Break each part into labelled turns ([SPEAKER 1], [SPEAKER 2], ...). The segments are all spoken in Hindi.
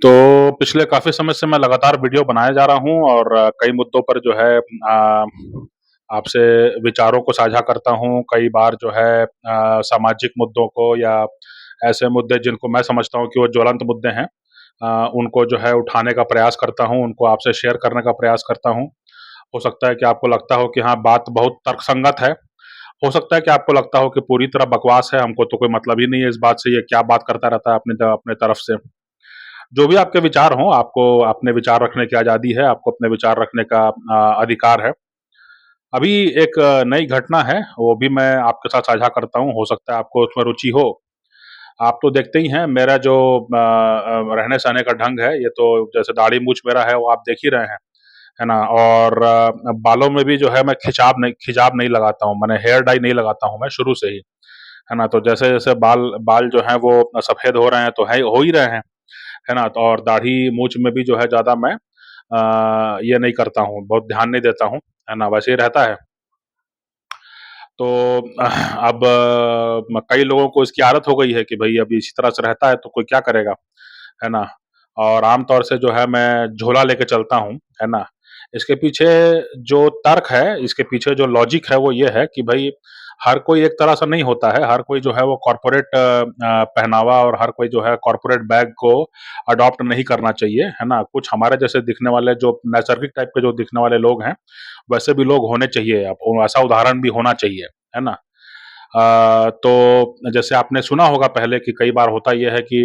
[SPEAKER 1] तो पिछले काफ़ी समय से मैं लगातार वीडियो बनाए जा रहा हूँ और कई मुद्दों पर जो है आपसे विचारों को साझा करता हूँ। कई बार जो है सामाजिक मुद्दों को या ऐसे मुद्दे जिनको मैं समझता हूँ कि वो ज्वलंत मुद्दे हैं, उनको जो है उठाने का प्रयास करता हूँ, उनको आपसे शेयर करने का प्रयास करता हूँ। हो सकता है कि आपको लगता हो कि हाँ, बात बहुत तर्कसंगत है। हो सकता है कि आपको लगता हो कि पूरी तरह बकवास है, हमको तो कोई मतलब ही नहीं है इस बात से, ये क्या बात करता रहता है अपने तरफ से। जो भी आपके विचार हों, आपको अपने विचार रखने की आज़ादी है, आपको अपने विचार रखने का अधिकार है। अभी एक नई घटना है, वो भी मैं आपके साथ साझा करता हूँ, हो सकता है आपको उसमें रुचि हो। आप तो देखते ही हैं मेरा जो रहने-सहने का ढंग है, ये तो जैसे दाढ़ी-मूँछ मेरा है, वो आप देख ही रहे हैं, है ना? और बालों में भी जो है मैं खिजाब नहीं लगाता हूँ, माने हेयर डाई नहीं लगाता हूँ मैं शुरू से ही, है ना? तो जैसे-जैसे बाल बाल जो हैं वो सफ़ेद हो रहे हैं, तो हो ही रहे हैं। है ना? तो और दाढ़ी मूंछ में भी जो है ज़्यादा मैं ये नहीं करता हूँ, बहुत ध्यान नहीं देता हूँ, है ना? वैसे ही रहता है। तो अब कई लोगों को इसकी आदत हो गई है कि भई अब इसी तरह से रहता है तो कोई क्या करेगा, है ना? और आम तौर से जो है मैं झोला लेके चलता हूँ, है ना? इसके पीछे जो तर्क है, इसके पीछे जो लॉजिक है वो ये है कि भई हर कोई एक तरह से नहीं होता है, हर कोई जो है वो कॉर्पोरेट पहनावा और हर कोई जो है कॉर्पोरेट बैग को अडॉप्ट नहीं करना चाहिए, है ना? कुछ हमारे जैसे दिखने वाले जो नैसर्गिक टाइप के जो दिखने वाले लोग हैं, वैसे भी लोग होने चाहिए, अब ऐसा उदाहरण भी होना चाहिए, है ना? तो जैसे आपने सुना होगा पहले कि कई बार होता ये है कि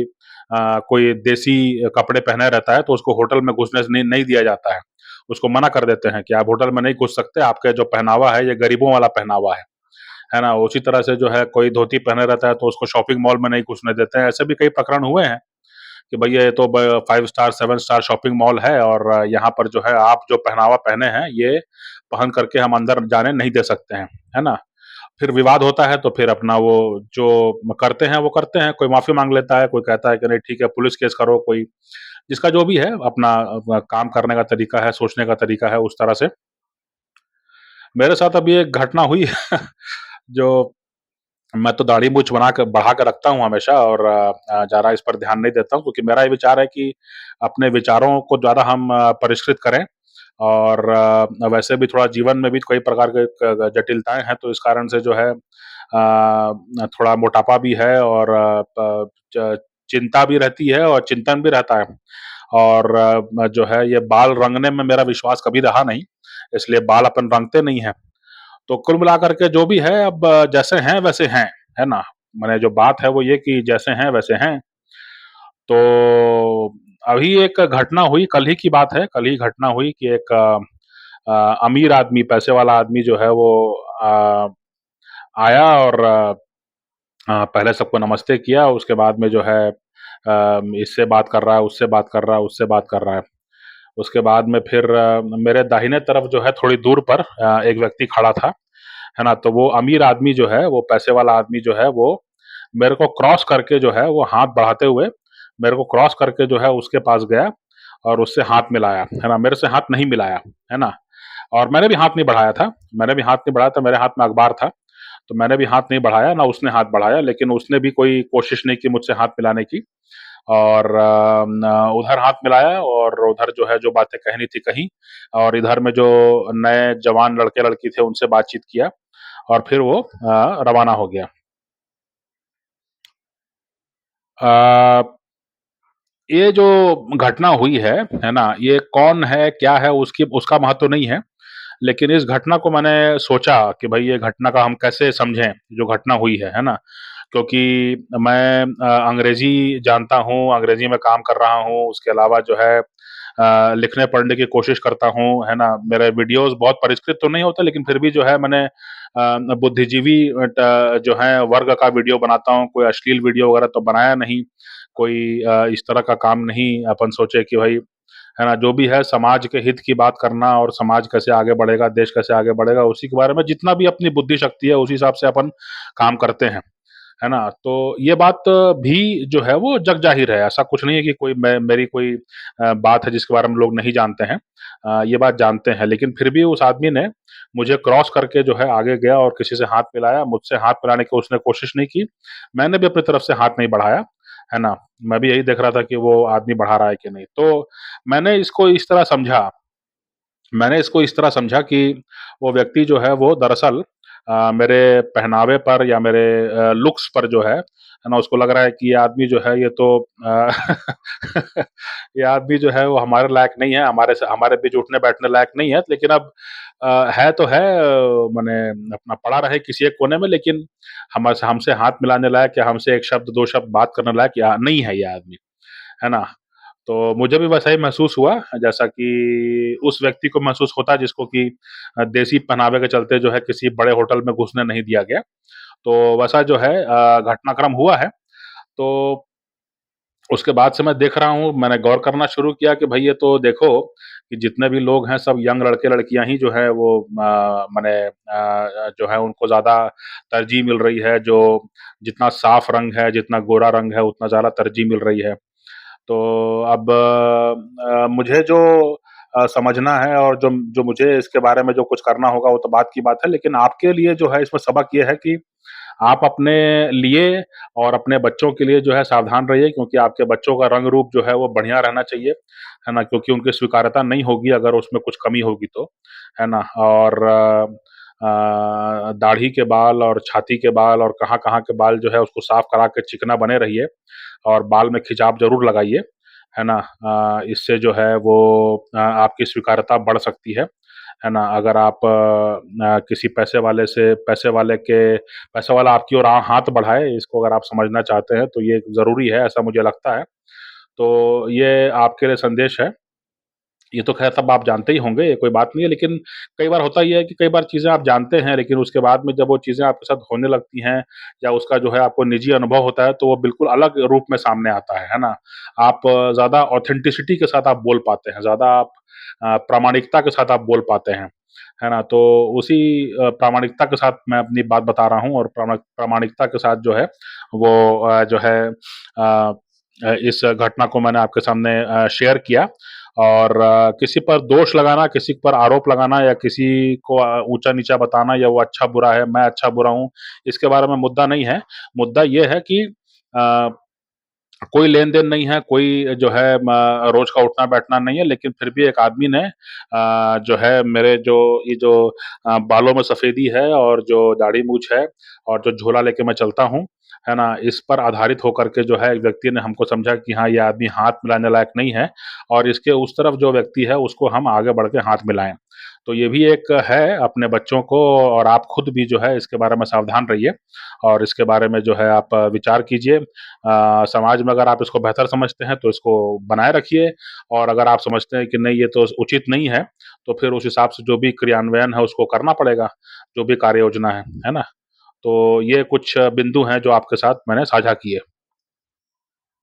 [SPEAKER 1] कोई देसी कपड़े पहने रहता है तो उसको होटल में घुसने से नहीं नहीं दिया जाता है। उसको मना कर देते हैं कि आप होटल में नहीं घुस सकते, आपका जो पहनावा है ये गरीबों वाला पहनावा है ना? उसी तरह से जो है कोई धोती पहने रहता है तो उसको शॉपिंग मॉल में नहीं घुसने देते हैं। ऐसे भी कई प्रकरण हुए हैं कि भई ये तो ब 5 स्टार, 7 स्टार शॉपिंग मॉल है और यहाँ पर जो है आप जो पहनावा पहने हैं, ये पहन कर के हम अंदर जाने नहीं दे सकते हैं, है ना? फिर विवाद होता है तो फिर अपना वो जो करते हैं वो करते हैं, कोई माफ़ी माँग लेता है, कोई कहता है कि नहीं ठीक है पुलिस केस करो, कोई जिसका जो भी है अपना काम करने का तरीका है, सोचने का तरीका है उस तरह से। मेरे साथ अभी एक घटना हुई जो मैं तो दाढ़ी मूँछ बढ़ा के रखता हूँ हमेशा और ज़्यादा इस पर ध्यान नहीं देता हूँ क्योंकि मेरा ये विचार है कि अपने विचारों को ज़्यादा हम परिष्कृत करें और वैसे भी थोड़ा जीवन में भी कई प्रकार के जटिलताएँ हैं तो इस कारण से जो है थोड़ा मोटापा भी है और चिंता भी रहती है और चिंतन भी रहता है और जो है ये बाल रंगने में मेरा विश्वास कभी रहा नहीं, इसलिए बाल अपन रंगते नहीं हैं। तो कुल मिलाकर के जो भी है अब जैसे हैं वैसे हैं, है ना? माने जो बात है वो ये कि जैसे हैं वैसे हैं। तो अभी एक घटना हुई, कल ही की बात है, कल ही घटना हुई कि एक अमीर आदमी, पैसे वाला आदमी जो है वो अ, आया और पहले सबको नमस्ते किया, उसके बाद में जो है इससे बात कर रहा है, उससे बात कर रहा है, उससे बात कर रहा है। उसके बाद में फिर मेरे दाहिने तरफ जो है थोड़ी दूर पर एक व्यक्ति खड़ा था, है ना? तो वो अमीर आदमी जो है, वो पैसे वाला आदमी जो है, वो मेरे को क्रॉस करके जो है, वो हाथ बढ़ाते हुए मेरे को क्रॉस करके जो है उसके पास गया और उससे हाथ मिलाया, है ना? मेरे से हाथ नहीं मिलाया, है ना? और मैंने भी हाथ नहीं बढ़ाया था, मेरे हाथ में अखबार था, तो मैंने भी हाथ नहीं बढ़ाया, ना उसने हाथ बढ़ाया, लेकिन उसने भी कोई कोशिश नहीं की मुझसे हाथ मिलाने की और उधर हाथ मिलाया और उधर जो है जो बातें कहनी थी कहीं और इधर में जो नए जवान लड़के-लड़की थे उनसे बातचीत किया और फिर वो रवाना हो गया। अ, ये जो घटना हुई है ना? ये कौन है, क्या है उसकी उसका महत्व नहीं है। लेकिन इस घटना को मैंने सोचा कि भई ये घटना का हम कैसे समझें, जो घटना हुई है ना? क्योंकि मैं अंग्रेज़ी जानता हूँ, अंग्रेज़ी में काम कर रहा हूँ, उसके अलावा जो है लिखने-पढ़ने की कोशिश करता हूँ, है ना? मेरे वीडियोज़ बहुत परिष्कृत तो नहीं होते लेकिन फिर भी जो है मैंने बुद्धिजीवी जो हैं वर्ग का वीडियो बनाता हूँ, कोई अश्लील वीडियो वगैरह तो बनाया नहीं, कोई इस तरह का काम नहीं अपन सोचे कि भई है ना? जो भी है समाज के हित की बात करना और समाज कैसे आगे बढ़ेगा, देश कैसे आगे बढ़ेगा, उसी के बारे में जितना भी अपनी बुद्धि शक्ति है, उसी हिसाब से अपन काम करते हैं, है ना? तो ये बात भी जो है वो जग ज़ाहिर है, ऐसा कुछ नहीं है कि कोई मेरी कोई बात है जिसके बारे में लोग नहीं जानते हैं। ये बात जानते हैं, लेकिन फिर भी उस आदमी ने मुझे क्रॉस करके जो है आगे गया और किसी से हाथ मिलाया, मुझसे हाथ मिलाने की उसने कोशिश नहीं की। मैंने भी अपनी तरफ से हाथ नहीं बढ़ाया। है ना? मैं भी यही देख रहा था कि वो आदमी बढ़ा रहा है कि नहीं। तो मैंने इसको इस तरह समझा मैंने इसको इस तरह समझा कि वो व्यक्ति जो है वो दरअसल मेरे पहनावे पर या मेरे लुक्स पर जो है ना? उसको लग रहा है कि ये आदमी जो है ये तो ये आदमी जो है वो हमारे लायक नहीं है, हमारे बीच उठने-बैठने लायक नहीं है। लेकिन अब है तो है माने अपना पड़ा रहे किसी एक कोने में, लेकिन हमसे हमसे हाथ मिलाने लायक या हमसे 1 शब्द 2 शब्द बात करने लायक या नहीं है ये आदमी, है ना? तो मुझे भी वैसा ही महसूस हुआ जैसा कि उस व्यक्ति को महसूस होता है जिसको कि देसी पहनावे के चलते जो है किसी बड़े होटल में घुसने नहीं दिया गया। तो वैसा जो है घटनाक्रम हुआ है। तो उसके बाद से मैं देख रहा हूँ, मैंने गौर करना शुरू किया कि भई ये तो देखो कि जितने भी लोग हैं सब यंग लड़के-लड़कियाँ ही जो है वो माने जो है उनको ज़्यादा तरजीह मिल रही है, जो जितना साफ रंग है, जितना गोरा रंग है, उतना ज़्यादा तरजीह मिल रही है। तो अब मुझे जो समझना है और जो जो मुझे इसके बारे में जो कुछ करना होगा वो तो बात की बात है, लेकिन आपके लिए जो है इसमें सबक ये है कि आप अपने लिए और अपने बच्चों के लिए जो है सावधान रहिए, क्योंकि आपके बच्चों का रंग रूप जो है वो बढ़िया रहना चाहिए, है ना? क्योंकि उनकी स्वीकार्यता नहीं होगी अगर उसमें कुछ कमी होगी तो, है ना? और दाढ़ी के बाल और छाती के बाल और कहाँ-कहाँ के बाल जो है उसको साफ करा के चिकना बने रहिए और बाल में खिंचाव ज़रूर लगाइए, है ना? इससे जो है वो आपकी स्वीकार्यता बढ़ सकती है ना? अगर आप किसी पैसे वाला आपकी ओर हाथ बढ़ाए, इसको अगर आप समझना चाहते हैं तो ये ज़रूरी है, ऐसा मुझे लगता है। तो ये आपके लिए संदेश है। ये तो ख़ैर सब आप जानते ही होंगे, ये कोई बात नहीं है, लेकिन कई बार होता ये है कि कई बार चीज़ें आप जानते हैं, लेकिन उसके बाद में जब वो चीज़ें आपके साथ होने लगती हैं या उसका जो है आपको निजी अनुभव होता है, तो वो बिल्कुल अलग रूप में सामने आता है ना? आप ज़्यादा ऑथेंटिसिटी के साथ आप बोल पाते हैं, ज़्यादा आप प्रामाणिकता के साथ आप बोल पाते हैं, है ना? तो उसी प्रामाणिकता के साथ मैं अपनी बात बता रहा हूँ और प्रामाणिकता के साथ जो है वो जो है इस घटना को मैंने आपके सामने शेयर किया और किसी पर दोष लगाना, किसी पर आरोप लगाना या किसी को ऊँचा-नीचा बताना या वो अच्छा-बुरा है, मैं अच्छा-बुरा हूँ, इसके बारे में मुद्दा नहीं है। मुद्दा ये है कि अ, कोई लेन-देन नहीं है, कोई जो है रोज़ का उठना-बैठना नहीं है, लेकिन फिर भी एक आदमी ने जो है मेरे जो ये जो बालों में सफ़ेदी है और जो दाढ़ी-मूँछ है और जो झोला लेके मैं चलता हूँ, है ना? इस पर आधारित होकर के जो है एक व्यक्ति ने हमको समझा कि हाँ, ये आदमी हाथ मिलाने लायक नहीं है और इसके उस तरफ जो व्यक्ति है, उसको हम आगे बढ़ के हाथ मिलाएँ। तो ये भी एक है अपने बच्चों को और आप खुद भी जो है इसके बारे में सावधान रहिए और इसके बारे में जो है आप विचार कीजिए। समाज में अगर आप इसको बेहतर समझते हैं तो इसको बनाए रखिए और अगर आप समझते हैं कि नहीं ये तो उचित नहीं है, तो फिर उस हिसाब से जो भी क्रियान्वयन है उसको करना पड़ेगा, जो भी कार्य योजना है ना? तो ये कुछ बिंदु हैं जो आपके साथ मैंने साझा किए।